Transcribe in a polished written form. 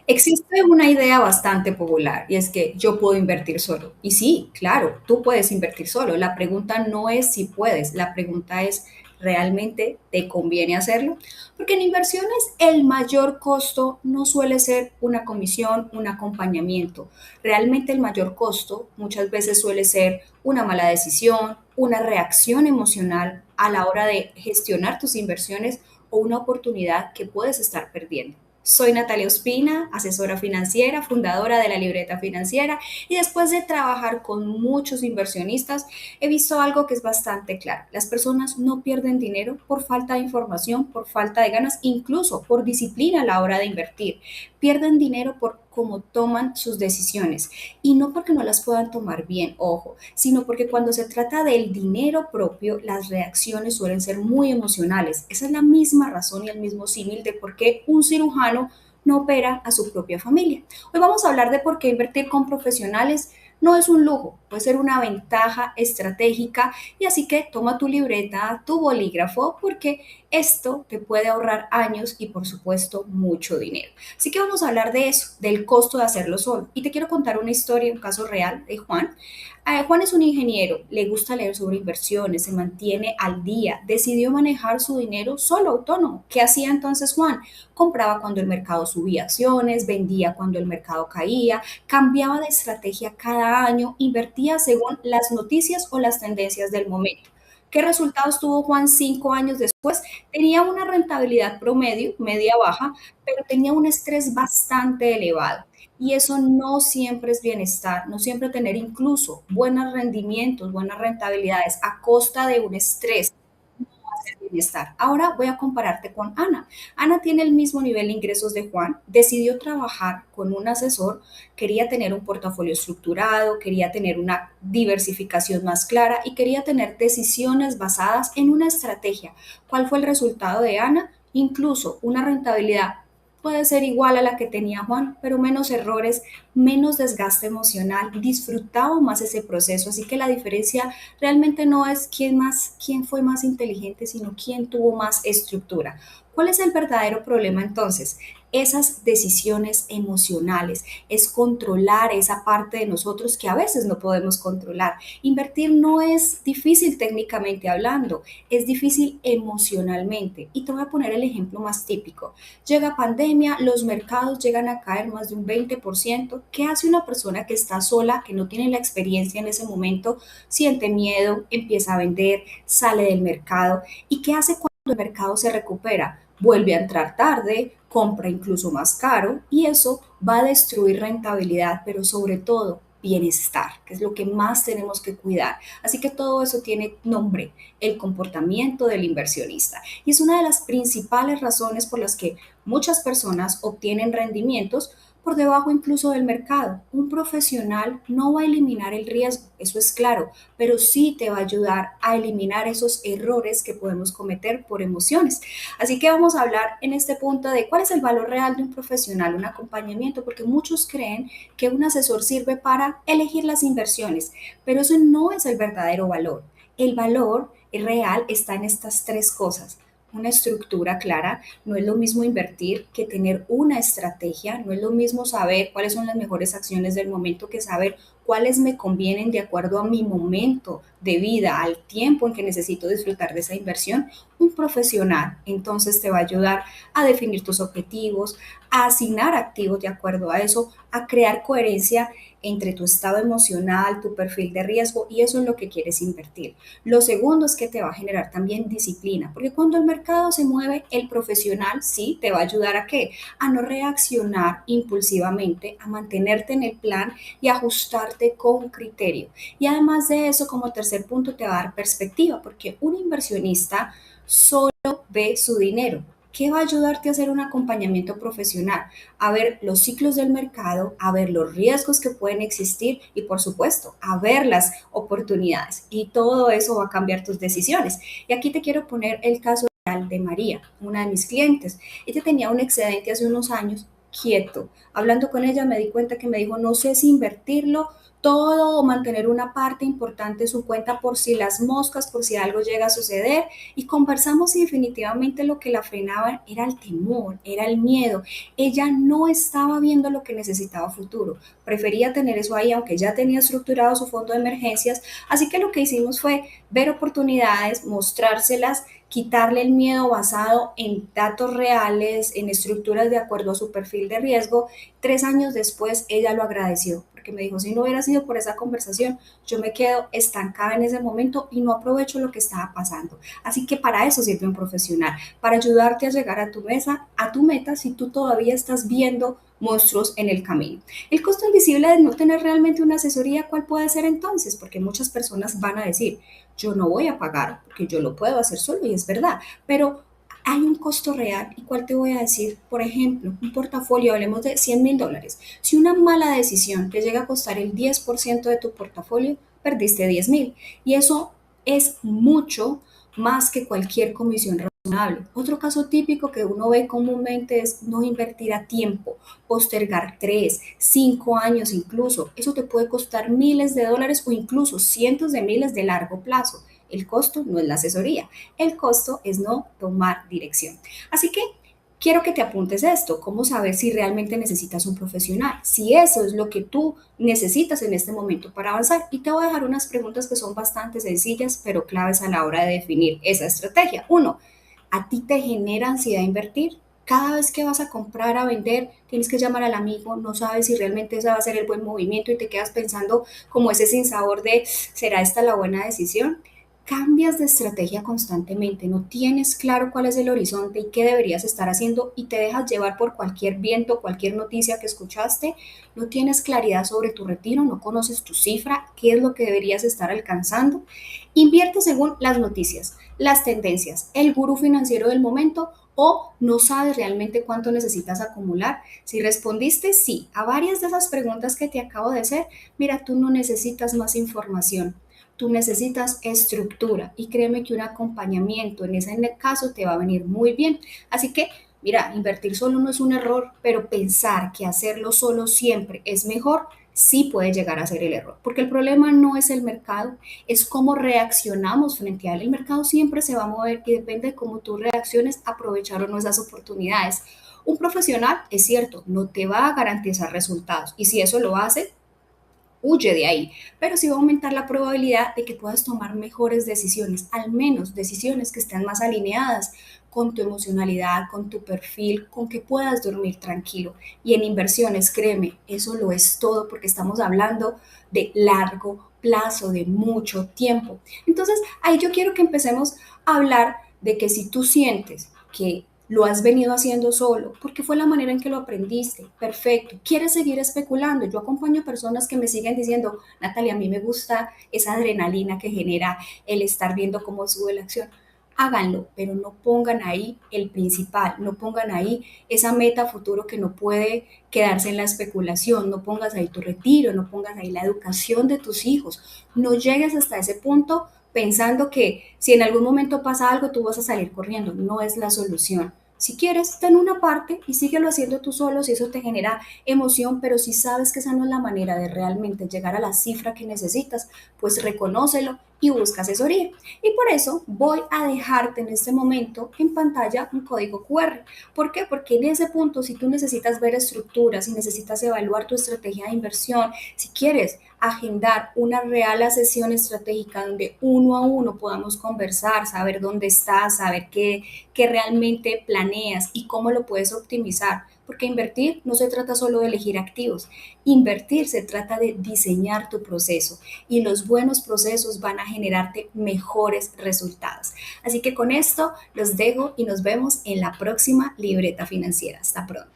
Existe una idea bastante popular y es que yo puedo invertir solo. Y sí, claro, tú puedes invertir solo. La pregunta no es si puedes, la pregunta es, ¿realmente te conviene hacerlo? Porque en inversiones el mayor costo no suele ser una comisión, un acompañamiento. Realmente el mayor costo muchas veces suele ser una mala decisión, una reacción emocional a la hora de gestionar tus inversiones o una oportunidad que puedes estar perdiendo. Soy Natalia Ospina, asesora financiera, fundadora de la Libreta Financiera, y después de trabajar con muchos inversionistas, he visto algo que es bastante claro. Las personas no pierden dinero por falta de información, por falta de ganas, incluso por disciplina a la hora de invertir. Pierden dinero por cómo toman sus decisiones y no porque no las puedan tomar bien, ojo, sino porque cuando se trata del dinero propio, las reacciones suelen ser muy emocionales. Esa es la misma razón y el mismo símil de por qué un cirujano no opera a su propia familia. Hoy vamos a hablar de por qué invertir con profesionales no es un lujo, puede ser una ventaja estratégica y así que toma tu libreta, tu bolígrafo, porque esto te puede ahorrar años y por supuesto mucho dinero. Así que vamos a hablar de eso, del costo de hacerlo solo. Y te quiero contar una historia, un caso real de Juan. Juan es un ingeniero, le gusta leer sobre inversiones, se mantiene al día, decidió manejar su dinero solo, autónomo. ¿Qué hacía entonces Juan? Compraba cuando el mercado subía acciones, vendía cuando el mercado caía, cambiaba de estrategia cada año, invertía según las noticias o las tendencias del momento. ¿Qué resultados tuvo Juan 5 años después? Tenía una rentabilidad promedio, media baja, pero tenía un estrés bastante elevado. Y eso no siempre es bienestar, no siempre tener incluso buenos rendimientos, buenas rentabilidades a costa de un estrés de bienestar. Ahora voy a compararte con Ana. Ana tiene el mismo nivel de ingresos de Juan, decidió trabajar con un asesor, quería tener un portafolio estructurado, quería tener una diversificación más clara y quería tener decisiones basadas en una estrategia. ¿Cuál fue el resultado de Ana? Incluso una rentabilidad puede ser igual a la que tenía Juan, pero menos errores, menos desgaste emocional, disfrutaba más ese proceso, así que la diferencia realmente no es quién fue más inteligente, sino quién tuvo más estructura. ¿Cuál es el verdadero problema entonces? Esas decisiones emocionales, es controlar esa parte de nosotros que a veces no podemos controlar. Invertir no es difícil técnicamente hablando, es difícil emocionalmente. Y te voy a poner el ejemplo más típico. Llega pandemia, los mercados llegan a caer más de un 20%. ¿Qué hace una persona que está sola, que no tiene la experiencia en ese momento? Siente miedo, empieza a vender, sale del mercado. ¿Y qué hace cuando el mercado se recupera? Vuelve a entrar tarde, compra incluso más caro y eso va a destruir rentabilidad, pero sobre todo bienestar, que es lo que más tenemos que cuidar. Así que todo eso tiene nombre, el comportamiento del inversionista. Y es una de las principales razones por las que muchas personas obtienen rendimientos por debajo incluso del mercado. Un profesional no va a eliminar el riesgo, eso es claro, pero sí te va a ayudar a eliminar esos errores que podemos cometer por emociones. Así que vamos a hablar en este punto de cuál es el valor real de un profesional, un acompañamiento, porque muchos creen que un asesor sirve para elegir las inversiones, pero eso no es el verdadero valor. El valor real está en estas tres cosas: una estructura clara, no es lo mismo invertir que tener una estrategia, no es lo mismo saber cuáles son las mejores acciones del momento que saber cuáles me convienen de acuerdo a mi momento de vida, al tiempo en que necesito disfrutar de esa inversión. Un profesional entonces te va a ayudar a definir tus objetivos, a asignar activos de acuerdo a eso, a crear coherencia entre tu estado emocional, tu perfil de riesgo y eso es lo que quieres invertir. Lo segundo es que te va a generar también disciplina, porque cuando el mercado se mueve, el profesional sí te va a ayudar a qué? A no reaccionar impulsivamente, a mantenerte en el plan y ajustarte con criterio. Y además de eso, como tercer punto, te va a dar perspectiva, porque un inversionista solo ve su dinero. ¿Qué va a ayudarte a hacer un acompañamiento profesional? A ver los ciclos del mercado, a ver los riesgos que pueden existir y por supuesto, a ver las oportunidades. Y todo eso va a cambiar tus decisiones. Y aquí te quiero poner el caso real de María, una de mis clientes. Ella tenía un excedente hace unos años quieto. Hablando con ella me di cuenta que me dijo, no sé si invertirlo todo o mantener una parte importante de su cuenta por si las moscas, por si algo llega a suceder. Y conversamos y definitivamente lo que la frenaba era el temor, era el miedo. Ella no estaba viendo lo que necesitaba a futuro. Prefería tener eso ahí, aunque ya tenía estructurado su fondo de emergencias. Así que lo que hicimos fue ver oportunidades, mostrárselas, quitarle el miedo basado en datos reales, en estructuras de acuerdo a su perfil de riesgo. 3 años después, ella lo agradeció, porque me dijo, si no hubiera sido por esa conversación, yo me quedo estancada en ese momento y no aprovecho lo que estaba pasando. Así que para eso sirve un profesional, para ayudarte a llegar a tu mesa, a tu meta, si tú todavía estás viendo monstruos en el camino. El costo invisible de no tener realmente una asesoría, ¿cuál puede ser entonces? Porque muchas personas van a decir, yo no voy a pagar porque yo lo puedo hacer solo y es verdad, pero hay un costo real. ¿Y cuál te voy a decir? Por ejemplo, un portafolio, hablemos de $100,000. Si una mala decisión te llega a costar el 10% de tu portafolio, perdiste 10,000. Y eso es mucho más que cualquier comisión razonable. Otro caso típico que uno ve comúnmente es no invertir a tiempo, postergar 3, 5 años incluso. Eso te puede costar miles de dólares o incluso cientos de miles de largo plazo. El costo no es la asesoría, el costo es no tomar dirección. Así que quiero que te apuntes esto, cómo saber si realmente necesitas un profesional, si eso es lo que tú necesitas en este momento para avanzar. Y te voy a dejar unas preguntas que son bastante sencillas, pero claves a la hora de definir esa estrategia. Uno, ¿a ti te genera ansiedad invertir? Cada vez que vas a comprar, a vender, tienes que llamar al amigo, no sabes si realmente ese va a ser el buen movimiento y te quedas pensando como ese sinsabor de, ¿será esta la buena decisión? Cambias de estrategia constantemente, no tienes claro cuál es el horizonte y qué deberías estar haciendo y te dejas llevar por cualquier viento, cualquier noticia que escuchaste, no tienes claridad sobre tu retiro, no conoces tu cifra, qué es lo que deberías estar alcanzando, invierte según las noticias, las tendencias, el gurú financiero del momento o no sabes realmente cuánto necesitas acumular. Si respondiste sí a varias de esas preguntas que te acabo de hacer, mira, tú no necesitas más información. Tú necesitas estructura y créeme que un acompañamiento en ese caso te va a venir muy bien. Así que, mira, invertir solo no es un error, pero pensar que hacerlo solo siempre es mejor, sí puede llegar a ser el error. Porque el problema no es el mercado, es cómo reaccionamos frente a él. El mercado siempre se va a mover y depende de cómo tú reacciones, aprovechar o no esas oportunidades. Un profesional, es cierto, no te va a garantizar resultados y si eso lo hace, huye de ahí, pero sí va a aumentar la probabilidad de que puedas tomar mejores decisiones, al menos decisiones que estén más alineadas con tu emocionalidad, con tu perfil, con que puedas dormir tranquilo. Y en inversiones, créeme, eso lo es todo porque estamos hablando de largo plazo, de mucho tiempo. Entonces, ahí yo quiero que empecemos a hablar de que si tú sientes que lo has venido haciendo solo, porque fue la manera en que lo aprendiste. Perfecto. ¿Quieres seguir especulando? Yo acompaño personas que me siguen diciendo, Natalia, a mí me gusta esa adrenalina que genera el estar viendo cómo sube la acción. Háganlo, pero no pongan ahí el principal, no pongan ahí esa meta futuro que no puede quedarse en la especulación, no pongas ahí tu retiro, no pongas ahí la educación de tus hijos, no llegues hasta ese punto pensando que si en algún momento pasa algo tú vas a salir corriendo, no es la solución. Si quieres, ten una parte y síguelo haciendo tú solo si eso te genera emoción, pero si sabes que esa no es la manera de realmente llegar a la cifra que necesitas, pues reconócelo y busca asesoría. Y por eso voy a dejarte en este momento en pantalla un código QR. ¿Por qué? Porque en ese punto, si tú necesitas ver estructuras, si necesitas evaluar tu estrategia de inversión, si quieres agendar una real sesión estratégica donde uno a uno podamos conversar, saber dónde estás, saber qué realmente planeas y cómo lo puedes optimizar. Porque invertir no se trata solo de elegir activos, invertir se trata de diseñar tu proceso y los buenos procesos van a generarte mejores resultados. Así que con esto los dejo y nos vemos en la próxima libreta financiera. Hasta pronto.